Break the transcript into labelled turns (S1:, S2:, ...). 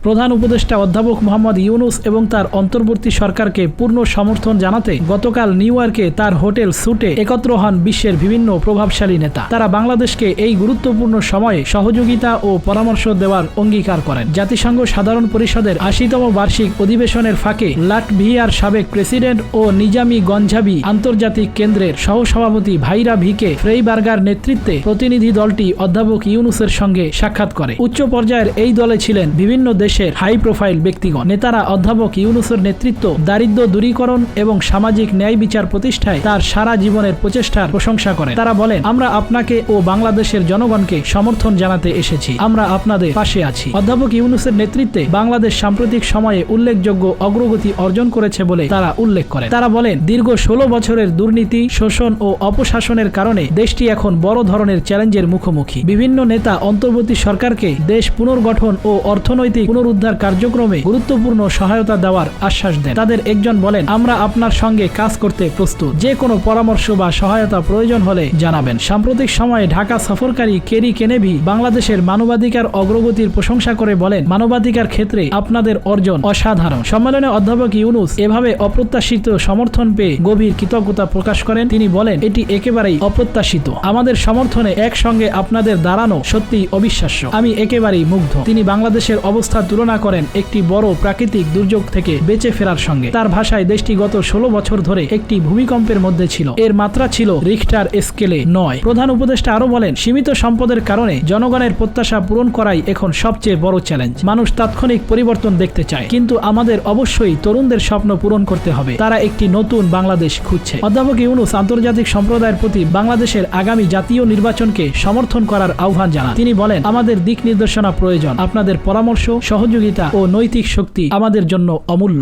S1: প্রধান উপদেষ্টা অধ্যাপক মোহাম্মদ ইউনূস এবং তার অন্তর্বর্তী সরকারকে পূর্ণ সমর্থন জানাতে গতকাল নিউ ইয়র্কে তার হোটেল স্যুটে একত্র হন বিশ্বের বিভিন্ন প্রভাবশালী নেতা। তারা বাংলাদেশকে এই গুরুত্বপূর্ণ সময়ে সহযোগিতা ও পরামর্শ দেওয়ার অঙ্গীকার করেন। জাতিসংঘ সাধারণ পরিষদের ৮০তম বার্ষিক অধিবেশনের ফাঁকে লাটভিয়ার সাবেক প্রেসিডেন্ট ও নিজামি গঞ্জাবি আন্তর্জাতিক কেন্দ্রের সহসভাপতি ভাইরা ভিকে ফ্রেইবার্গার নেতৃত্বে প্রতিনিধি দলটি অধ্যাপক ইউনূসের সঙ্গে সাক্ষাৎ করে। উচ্চ পর্যায়ের এই দলে ছিলেন বিভিন্ন দেশের হাই প্রোফাইল ব্যক্তিগণ। নেতারা অধ্যাপক ইউনূসের নেতৃত্ব, দারিদ্র্য দূরীকরণ এবং সামাজিক ন্যায় বিচার প্রতিষ্ঠায় তার সারা জীবনের প্রচেষ্টার প্রশংসা করেন। তারা বলেন, আমরা আপনাকে ও বাংলাদেশের জনগণকে সমর্থন জানাতে এসেছি, আমরা আপনাদের পাশে আছি। অধ্যাপক ইউনূসের নেতৃত্বে বাংলাদেশ সাম্প্রতিক সময়ে উল্লেখযোগ্য অগ্রগতি অর্জন করেছে বলে তারা উল্লেখ করেন। তারা বলেন, দীর্ঘ ১৬ বছরের দুর্নীতি, শোষণ ও অপশাসনের কারণে দেশটি এখন বড় ধরনের চ্যালেঞ্জের মুখোমুখি। বিভিন্ন নেতা অন্তর্বর্তী সরকারকে দেশ পুনর্গঠন ও অর্থনৈতিক পুনরুদ্ধার কার্যক্রমে গুরুত্বপূর্ণ সহায়তা দেওয়ার আশ্বাস দেন। তাদের একজন বলেন, আমরা আপনার সঙ্গে কাজ করতে প্রস্তুত, যে কোনো পরামর্শ বা সহায়তা প্রয়োজন হলে জানাবেন। সাম্প্রতিক সময়ে ঢাকা সফরকারী কেরি কেনেভি বাংলাদেশের মানবাধিকার অগ্রগতির প্রশংসা করে বলেন, মানবাধিকার ক্ষেত্রে আপনাদের অর্জন অসাধারণ। সম্মেলনে অধ্যাপক ইউনূস এভাবে অপ্রত্যাশিত সমর্থন পেয়ে গভীর কৃতজ্ঞতা প্রকাশ করেন। তিনি বলেন, এটি একেবারেই অপ্রত্যাশিত। আমাদের সমর্থনে একসঙ্গে আপনাদের দাঁড়ানো সত্যিই অবিশ্বাস্য। আমি একেবারেই মুগ্ধ। তিনি বাংলাদেশের অবস্থা তুলনা করেন একটি বড় প্রাকৃতিক দুর্যোগ থেকে বেঁচে ফেরার সঙ্গে। তার ভাষায়, দেশটি গত ১৬ বছর ধরে একটি ভূমিকম্পের মধ্যে ছিল। এর মাত্রা ছিল রিখটার স্কেলে নয়। প্রধান উপদেষ্টা আরো বলেন, সীমিত সম্পদের কারণে জনগণের প্রত্যাশা পূরণ করাই এখন সবচেয়ে বড় চ্যালেঞ্জ। মানুষ তাৎক্ষণিক পরিবর্তন দেখতে চায়, কিন্তু আমাদের অবশ্যই তরুণদের স্বপ্ন পূরণ করতে হবে। তারা একটি নতুন বাংলাদেশ খুঁজছে। অধ্যাপক ইউনূস আন্তর্জাতিক সম্প্রদায়ের প্রতি বাংলাদেশের আগামী জাতীয় নির্বাচনকে সমর্থন করার আহ্বান জানান। তিনি বলেন, আমাদের দিক নির্দেশনা প্রয়োজন। আপনাদের পরামর্শ, সহযোগিতা ও নৈতিক শক্তি আমাদের জন্য অমূল্য।